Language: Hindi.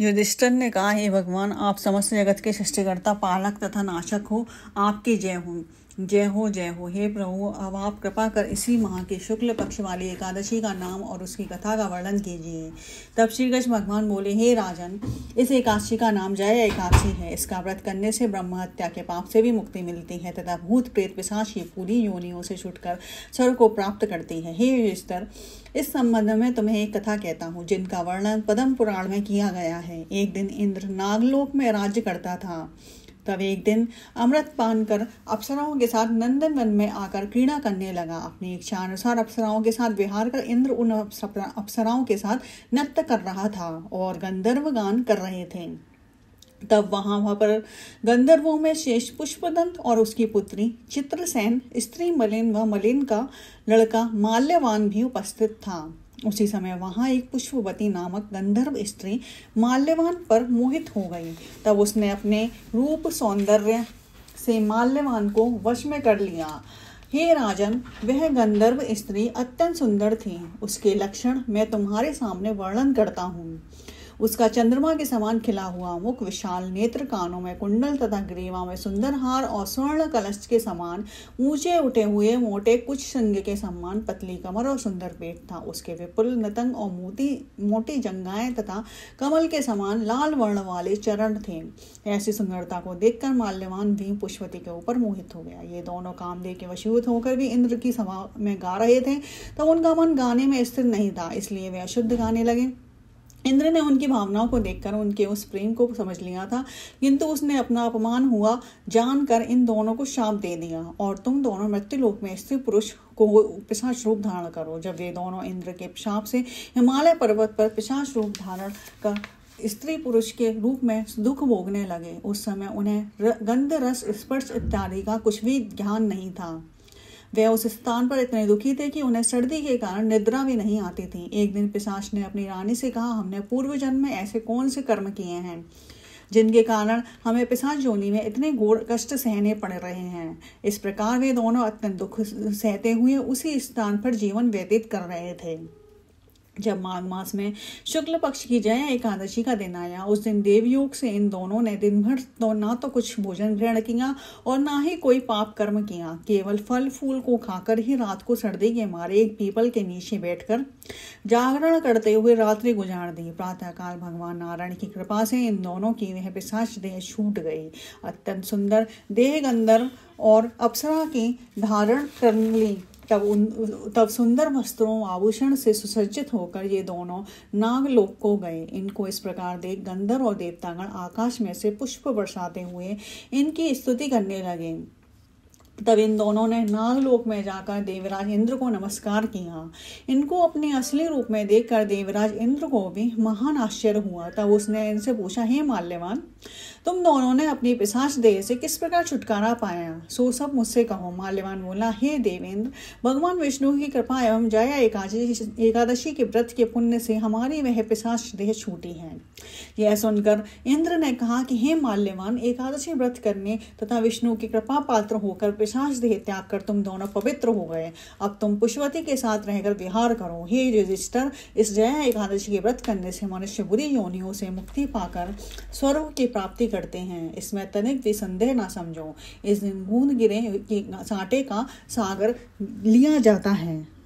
युधिष्ठिर ने कहा, हे भगवान, आप समस्त जगत के सृष्टिकर्ता, पालक तथा नाशक हो। आपकी जय हो, जय हो, जय हो। हे प्रभु, अब आप कृपा कर इसी माह की शुक्ल पक्ष वाली एकादशी का नाम और उसकी कथा का वर्णन कीजिए। तब श्री कृष्ण भगवान बोले, हे राजन, इस एकादशी का नाम जया एकादशी है। इसका व्रत करने से ब्रह्म हत्या के पाप से भी मुक्ति मिलती है तथा भूत प्रेत पिशाच की पूरी योनियों से छुटकर स्वर्ग को प्राप्त करती है। हे युधिष्ठिर, इस संबंध में तुम्हें एक कथा कहता हूँ जिनका वर्णन पद्म पुराण में किया गया है। एक दिन इंद्र नागलोक में राज्य करता था। तब एक दिन अमृत पान कर अप्सराओं के साथ नंदन वन में आकर क्रीड़ा करने लगा। अपनी इच्छा अनुसार अप्सराओं के साथ विहार कर इंद्र उन अप्सराओं के साथ नृत्य कर रहा था और गंधर्व गान कर रहे थे। तब वहां पर गंधर्वों में शेष पुष्पदंत और उसकी पुत्री चित्रसेन, स्त्री मलिन व मलिन का लड़का माल्यवान भी उपस्थित था। उसी समय वहां एक पुष्पवती नामक गंधर्व स्त्री माल्यवान पर मोहित हो गई। तब उसने अपने रूप सौंदर्य से माल्यवान को वश में कर लिया। हे राजन, वह गंधर्व स्त्री अत्यंत सुंदर थी। उसके लक्षण मैं तुम्हारे सामने वर्णन करता हूँ। उसका चंद्रमा के समान खिला हुआ मुख, विशाल नेत्र, कानों में कुंडल तथा ग्रीवा में सुंदर हार और स्वर्ण कलश के समान ऊंचे उठे हुए मोटे कुछ संग के समान पतली कमर और सुंदर पेट था। उसके विपुल नतंग और मोटी जंघाएं तथा कमल के समान लाल वर्ण वाले चरण थे। ऐसी सुंदरता को देखकर माल्यवान भी पुष्पवती के ऊपर मोहित हो गया। ये दोनों कामदेव के वशीभूत होकर भी इंद्र की सभा में गा रहे थे, तो उनका मन गाने में स्थिर नहीं था, इसलिए वे अशुद्ध गाने लगे। इंद्र ने उनकी भावनाओं को देखकर उनके उस प्रेम को समझ लिया था, किंतु उसने अपना अपमान हुआ जानकर इन दोनों को शाप दे दिया, और तुम दोनों मृत्युलोक में स्त्री पुरुष को पिशाच रूप धारण करो। जब वे दोनों इंद्र के शाप से हिमालय पर्वत पर पिशाच रूप धारण कर स्त्री पुरुष के रूप में दुख भोगने लगे, उस समय उन्हें गंध, रस, स्पर्श इत्यादि का कुछ भी ज्ञान नहीं था। वे उस स्थान पर इतने दुखी थे कि उन्हें सर्दी के कारण निद्रा भी नहीं आती थी। एक दिन पिशाच ने अपनी रानी से कहा, हमने पूर्व जन्म में ऐसे कौन से कर्म किए हैं जिनके कारण हमें पिशाच योनि में इतने घोर कष्ट सहने पड़ रहे हैं। इस प्रकार वे दोनों अत्यंत दुख सहते हुए उसी स्थान पर जीवन व्यतीत कर रहे थे। जब माघ मास में शुक्ल पक्ष की जया एकादशी का दिन आया, उस दिन देवयोग से इन दोनों ने दिन भर तो ना तो कुछ भोजन ग्रहण किया और ना ही कोई पाप कर्म किया। केवल फल फूल को खाकर ही रात को सर्दी के मारे एक पीपल के नीचे बैठकर जागरण करते हुए रात्रि गुजार दी। प्रातःकाल भगवान नारायण की कृपा से इन दोनों की वह पिशाच देह छूट गई। अत्यंत सुंदर देह गंधर्व और अप्सरा की धारण कर ली। तब सुंदर वस्त्रों आभूषण से सुसज्जित होकर ये दोनों नागलोक को गए। इनको इस प्रकार देख गंधर्व और देवतागण आकाश में से पुष्प बरसाते हुए इनकी स्तुति करने लगे। तब इन दोनों ने नागलोक में जाकर देवराज इंद्र को नमस्कार किया। इनको अपने असली रूप में देखकर देवराज इंद्र को भी महान आश्चर्य हुआ। तब उसने इनसे पूछा, हे माल्यवान, तुम दोनों ने अपनी पिशाच देह से किस प्रकार छुटकारा पाया, सो सब मुझसे कहो। माल्यवान बोला, हे देवेंद्र, भगवान विष्णु की कृपा एवं जया एकादशी के व्रत के पुण्य से हमारी वह पिशाच देह छूटी है। यह सुनकर इंद्र ने कहा कि हे माल्यवान, एकादशी व्रत करने तथा विष्णु की कृपा पात्र होकर पिशाच देह त्याग कर तुम दोनों पवित्र हो गए। अब तुम पुष्पवती के साथ रहकर विहार करो। हे युधिष्ठिर, इस जया एकादशी के व्रत करने से मनुष्य बुरी योनियों से मुक्ति पाकर स्वर्ग की प्राप्ति करते हैं, इसमें तनिक भी संदेह ना समझो। इस दिन बूंद गिरे के साटे का सागर लिया जाता है।